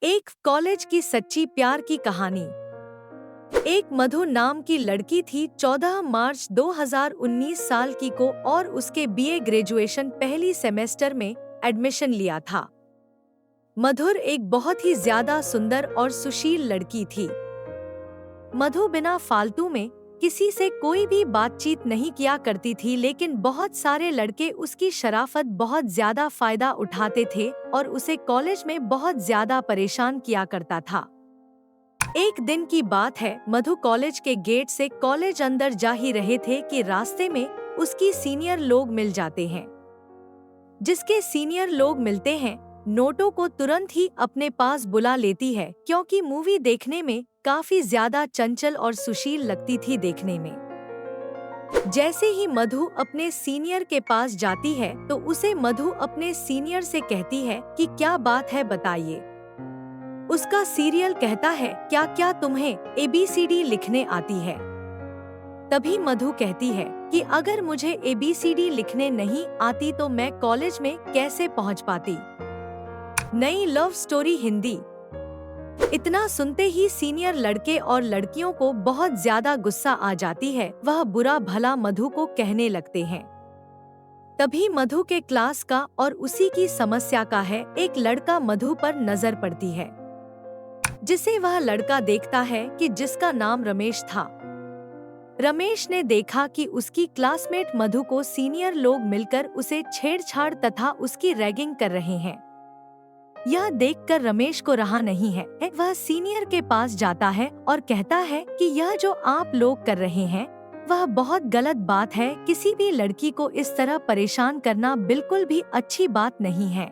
एक कॉलेज की सच्ची प्यार की कहानी। एक मधु नाम की लड़की थी। 14 मार्च 2019 साल की को और उसके बीए ग्रेजुएशन पहली सेमेस्टर में एडमिशन लिया था। मधुर एक बहुत ही ज्यादा सुंदर और सुशील लड़की थी। मधु बिना फालतू में किसी से कोई भी बातचीत नहीं किया करती थी, लेकिन बहुत सारे लड़के उसकी शराफत बहुत ज्यादा फायदा उठाते थे और उसे कॉलेज में बहुत ज्यादा परेशान किया करता था। एक दिन की बात है, मधु कॉलेज के गेट से कॉलेज अंदर जा ही रहे थे कि रास्ते में उसकी सीनियर लोग मिल जाते हैं। जिसके सीनियर लोग मिलते हैं, नोटों को तुरंत ही अपने पास बुला लेती है, क्योंकि मूवी देखने में काफी ज्यादा चंचल और सुशील लगती थी देखने में। जैसे ही मधु अपने सीनियर के पास जाती है तो उसे मधु अपने सीनियर से कहती है कि क्या बात है बताइए। उसका सीरियल कहता है, क्या क्या तुम्हें ABCD लिखने आती है? तभी मधु कहती है कि अगर मुझे ABCD लिखने नहीं आती तो मैं कॉलेज में कैसे पहुंच पाती। नई लव स्टोरी हिंदी। इतना सुनते ही सीनियर लड़के और लड़कियों को बहुत ज्यादा गुस्सा आ जाती है। वह बुरा भला मधु को कहने लगते हैं। तभी मधु के क्लास का और उसी की समस्या का है एक लड़का मधु पर नजर पड़ती है, जिसे वह लड़का देखता है कि जिसका नाम रमेश था। रमेश ने देखा कि उसकी क्लासमेट मधु को सीनियर लोग मिलकर उसे छेड़छाड़ तथा उसकी रैगिंग कर रहे हैं। यह देखकर रमेश को रहा नहीं है। वह सीनियर के पास जाता है और कहता है कि यह जो आप लोग कर रहे हैं वह बहुत गलत बात है। किसी भी लड़की को इस तरह परेशान करना बिल्कुल भी अच्छी बात नहीं है।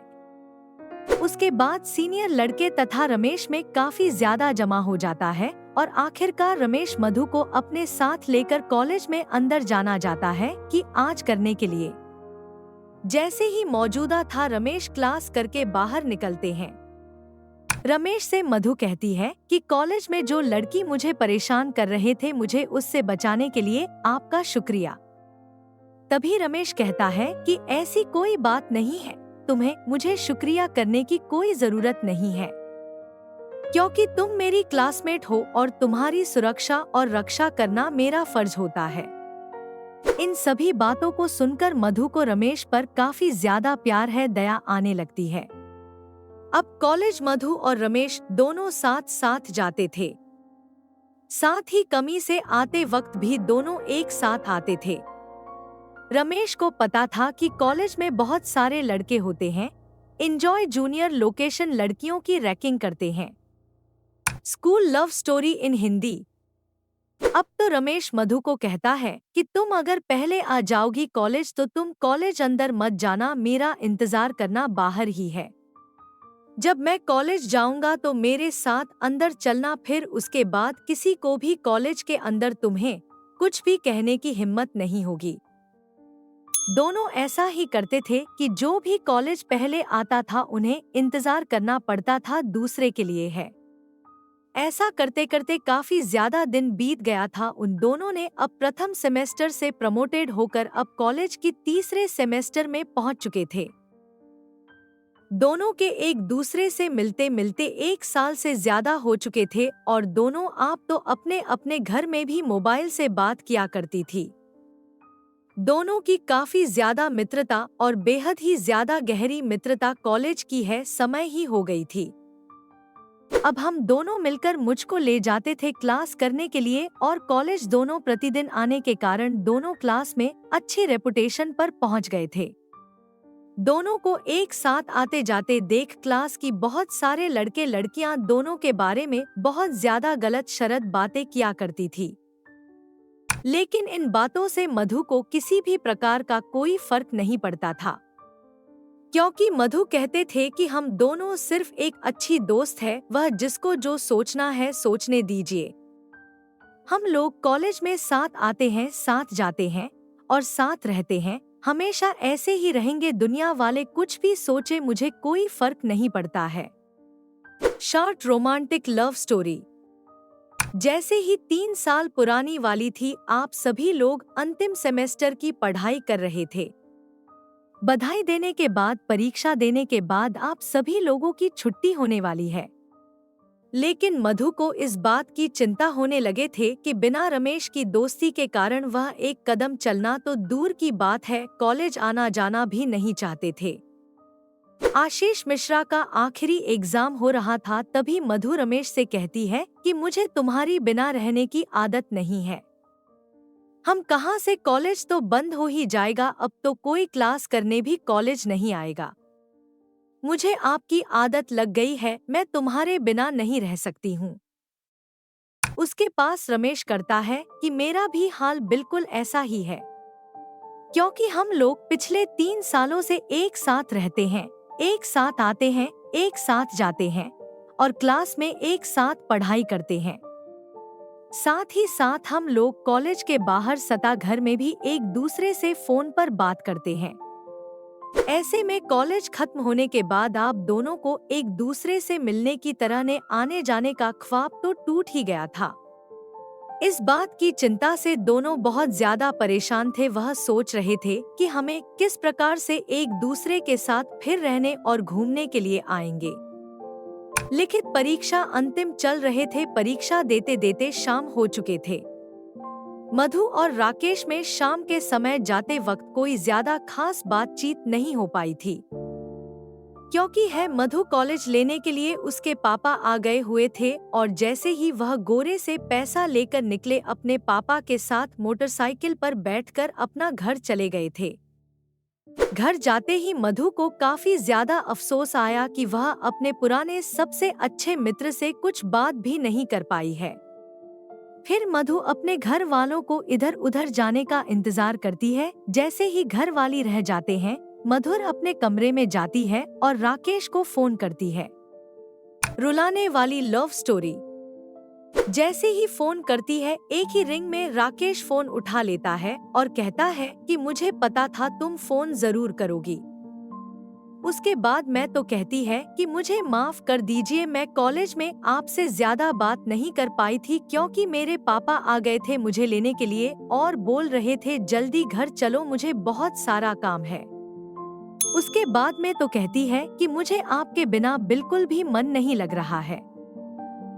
उसके बाद सीनियर लड़के तथा रमेश में काफी ज्यादा जमा हो जाता है और आखिरकार रमेश मधु को अपने साथ लेकर कॉलेज में अंदर जाना जाता है कि आज करने के लिए। जैसे ही मौजूदा था रमेश क्लास करके बाहर निकलते हैं। रमेश से मधु कहती है कि कॉलेज में जो लड़की मुझे परेशान कर रहे थे, मुझे उससे बचाने के लिए आपका शुक्रिया। तभी रमेश कहता है कि ऐसी कोई बात नहीं है, तुम्हें मुझे शुक्रिया करने की कोई जरूरत नहीं है, क्योंकि तुम मेरी क्लासमेट हो और तुम्हारी सुरक्षा और रक्षा करना मेरा फर्ज होता है। इन सभी बातों को सुनकर मधु को रमेश पर काफी ज्यादा प्यार है, दया आने लगती है। अब कॉलेज मधु और रमेश दोनों साथ साथ जाते थे। साथ ही कमी से आते वक्त भी दोनों एक साथ आते थे। रमेश को पता था कि कॉलेज में बहुत सारे लड़के होते हैं। एंजॉय जूनियर लोकेशन लड़कियों की रैगिंग करते हैं। School love story in Hindi. अब तो रमेश मधु को कहता है कि तुम अगर पहले आ जाओगी कॉलेज तो तुम कॉलेज अंदर मत जाना, मेरा इंतजार करना बाहर ही है। जब मैं कॉलेज जाऊंगा तो मेरे साथ अंदर चलना, फिर उसके बाद किसी को भी कॉलेज के अंदर तुम्हें कुछ भी कहने की हिम्मत नहीं होगी। दोनों ऐसा ही करते थे कि जो भी कॉलेज पहले आता था उन्हें इंतजार करना पड़ता था दूसरे के लिए है। ऐसा करते करते काफी ज्यादा दिन बीत गया था। उन दोनों ने अब प्रथम सेमेस्टर से प्रमोटेड होकर अब कॉलेज की तीसरे सेमेस्टर में पहुंच चुके थे। दोनों के एक दूसरे से मिलते मिलते 1 साल से ज्यादा हो चुके थे और दोनों आप तो अपने अपने घर में भी मोबाइल से बात किया करती थी। दोनों की काफी ज्यादा मित्रता और बेहद ही ज्यादा गहरी मित्रता कॉलेज की है समय ही हो गई थी। अब हम दोनों मिलकर मुझको ले जाते थे क्लास करने के लिए और कॉलेज दोनों प्रतिदिन आने के कारण दोनों क्लास में अच्छी रेपुटेशन पर पहुंच गए थे। दोनों को एक साथ आते जाते देख क्लास की बहुत सारे लड़के लड़कियां दोनों के बारे में बहुत ज्यादा गलत शरत बातें किया करती थी। लेकिन इन बातों से मधु को किसी भी प्रकार का कोई फर्क नहीं पड़ता था, क्योंकि मधु कहते थे कि हम दोनों सिर्फ एक अच्छी दोस्त है, वह जिसको जो सोचना है सोचने दीजिए। हम लोग कॉलेज में साथ आते हैं, साथ जाते हैं और साथ रहते हैं, हमेशा ऐसे ही रहेंगे। दुनिया वाले कुछ भी सोचे, मुझे कोई फर्क नहीं पड़ता है। Short romantic love story. जैसे ही 3 साल पुरानी वाली थी, आप सभी लोग अंतिम सेमेस्टर की पढ़ाई कर रहे थे। बधाई देने के बाद, परीक्षा देने के बाद आप सभी लोगों की छुट्टी होने वाली है। लेकिन मधु को इस बात की चिंता होने लगे थे कि बिना रमेश की दोस्ती के कारण वह एक कदम चलना तो दूर की बात है, कॉलेज आना जाना भी नहीं चाहते थे। आशीष मिश्रा का आखिरी एग्जाम हो रहा था, तभी मधु रमेश से कहती है कि मुझे तुम्हारी बिना रहने की आदत नहीं है। हम कहाँ से, कॉलेज तो बंद हो ही जाएगा, अब तो कोई क्लास करने भी कॉलेज नहीं आएगा। मुझे आपकी आदत लग गई है, मैं तुम्हारे बिना नहीं रह सकती हूँ। उसके पास रमेश करता है कि मेरा भी हाल बिल्कुल ऐसा ही है, क्योंकि हम लोग पिछले 3 सालों से एक साथ रहते हैं, एक साथ आते हैं, एक साथ जाते हैं और क्लास में एक साथ पढ़ाई करते हैं। साथ ही साथ हम लोग कॉलेज के बाहर सता घर में भी एक दूसरे से फोन पर बात करते हैं। ऐसे में कॉलेज खत्म होने के बाद आप दोनों को एक दूसरे से मिलने की तरह ने आने जाने का ख्वाब तो टूट ही गया था। इस बात की चिंता से दोनों बहुत ज्यादा परेशान थे। वह सोच रहे थे कि हमें किस प्रकार से एक दूसरे के साथ फिर रहने और घूमने के लिए आएंगे। लिखित परीक्षा अंतिम चल रहे थे। परीक्षा देते देते शाम हो चुके थे। मधु और राकेश में शाम के समय जाते वक्त कोई ज्यादा खास बातचीत नहीं हो पाई थी, क्योंकि मधु कॉलेज लेने के लिए उसके पापा आ गए हुए थे और जैसे ही वह गोरे से पैसा लेकर निकले, अपने पापा के साथ मोटरसाइकिल पर बैठकर अपना घर चले गए थे। घर जाते ही मधु को काफी ज्यादा अफसोस आया कि वह अपने पुराने सबसे अच्छे मित्र से कुछ बात भी नहीं कर पाई है। फिर मधु अपने घर वालों को इधर उधर जाने का इंतजार करती है। जैसे ही घर वाली रह जाते हैं, मधुर अपने कमरे में जाती है और राकेश को फोन करती है। रुलाने वाली लव स्टोरी। जैसे ही फोन करती है, एक ही रिंग में राकेश फोन उठा लेता है और कहता है कि मुझे पता था तुम फोन जरूर करोगी। उसके बाद मैं तो कहती है कि मुझे माफ कर दीजिए, मैं कॉलेज में आपसे ज्यादा बात नहीं कर पाई थी क्योंकि मेरे पापा आ गए थे मुझे लेने के लिए और बोल रहे थे जल्दी घर चलो, मुझे बहुत सारा काम है। उसके बाद में तो कहती है कि मुझे आपके बिना बिल्कुल भी मन नहीं लग रहा है।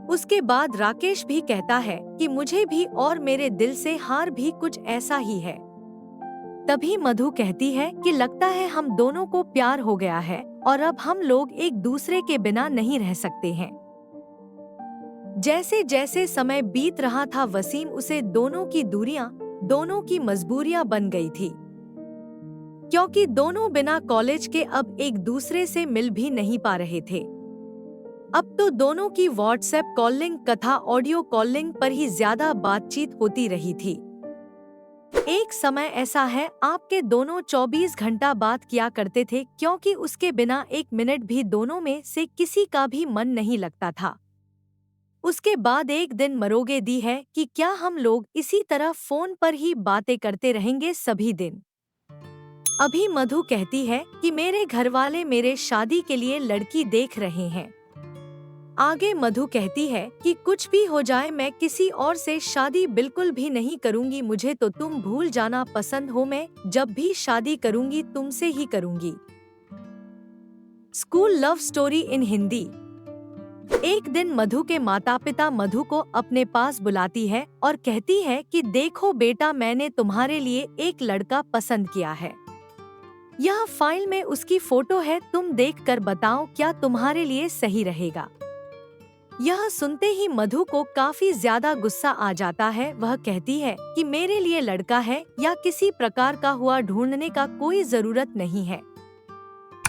उसके बाद राकेश भी कहता है कि मुझे भी और मेरे दिल से हार भी कुछ ऐसा ही है। तभी मधु कहती है कि लगता है हम दोनों को प्यार हो गया है और अब हम लोग एक दूसरे के बिना नहीं रह सकते हैं। जैसे जैसे समय बीत रहा था, वसीम उसे दोनों की दूरियां, दोनों की मजबूरियां बन गई थी, क्योंकि दोनों बिना कॉलेज के अब एक दूसरे से मिल भी नहीं पा रहे थे। अब तो दोनों की व्हाट्सएप कॉलिंग तथा ऑडियो कॉलिंग पर ही ज्यादा बातचीत होती रही थी। एक समय ऐसा है, आपके दोनों 24 घंटा बात किया करते थे, क्योंकि उसके बिना एक मिनट भी दोनों में से किसी का भी मन नहीं लगता था। उसके बाद एक दिन मरोगे दी है कि क्या हम लोग इसी तरह फोन पर ही बातें करते रहेंगे सभी दिन। अभी मधु कहती है कि मेरे घरवाले मेरे शादी के लिए लड़की देख रहे हैं। आगे मधु कहती है कि कुछ भी हो जाए मैं किसी और से शादी बिल्कुल भी नहीं करूंगी, मुझे तो तुम भूल जाना पसंद हो, मैं जब भी शादी करूंगी तुमसे ही करूंगी। School love story in Hindi. एक दिन मधु के माता पिता मधु को अपने पास बुलाती है और कहती है कि देखो बेटा, मैंने तुम्हारे लिए एक लड़का पसंद किया है। यह फाइल में उसकी फोटो है, तुम देखकर बताओ क्या तुम्हारे लिए सही रहेगा। यह सुनते ही मधु को काफी ज्यादा गुस्सा आ जाता है। वह कहती है कि मेरे लिए लड़का है या किसी प्रकार का हुआ ढूंढने का कोई जरूरत नहीं है,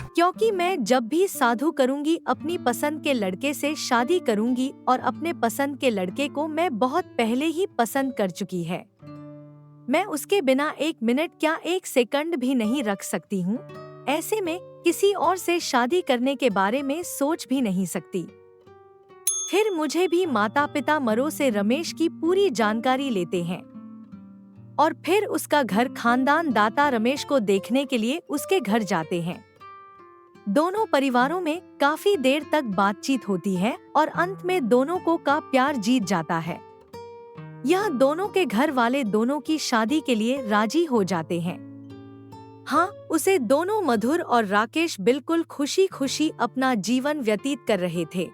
क्योंकि मैं जब भी साधु करूंगी अपनी पसंद के लड़के से शादी करूंगी और अपने पसंद के लड़के को मैं बहुत पहले ही पसंद कर चुकी है। मैं उसके बिना एक मिनट क्या एक सेकंड भी नहीं रख सकती हूँ। ऐसे में किसी और से शादी करने के बारे में सोच भी नहीं सकती। फिर मुझे भी माता पिता मरो से रमेश की पूरी जानकारी लेते हैं और फिर उसका घर खानदान दाता रमेश को देखने के लिए उसके घर जाते हैं। दोनों परिवारों में काफी देर तक बातचीत होती है और अंत में दोनों को का प्यार जीत जाता है। यह दोनों के घर वाले दोनों की शादी के लिए राजी हो जाते हैं। हाँ, उसे दोनों मधुर और राकेश बिल्कुल खुशी खुशी अपना जीवन व्यतीत कर रहे थे।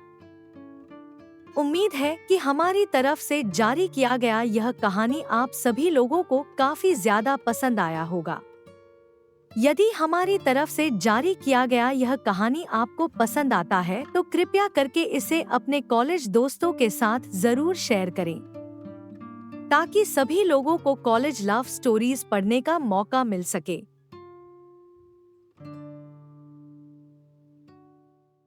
उम्मीद है कि हमारी तरफ से जारी किया गया यह कहानी आप सभी लोगों को काफी ज्यादा पसंद आया होगा। यदि हमारी तरफ से जारी किया गया यह कहानी आपको पसंद आता है तो कृपया करके इसे अपने कॉलेज दोस्तों के साथ जरूर शेयर करें, ताकि सभी लोगों को कॉलेज लव स्टोरीज पढ़ने का मौका मिल सके।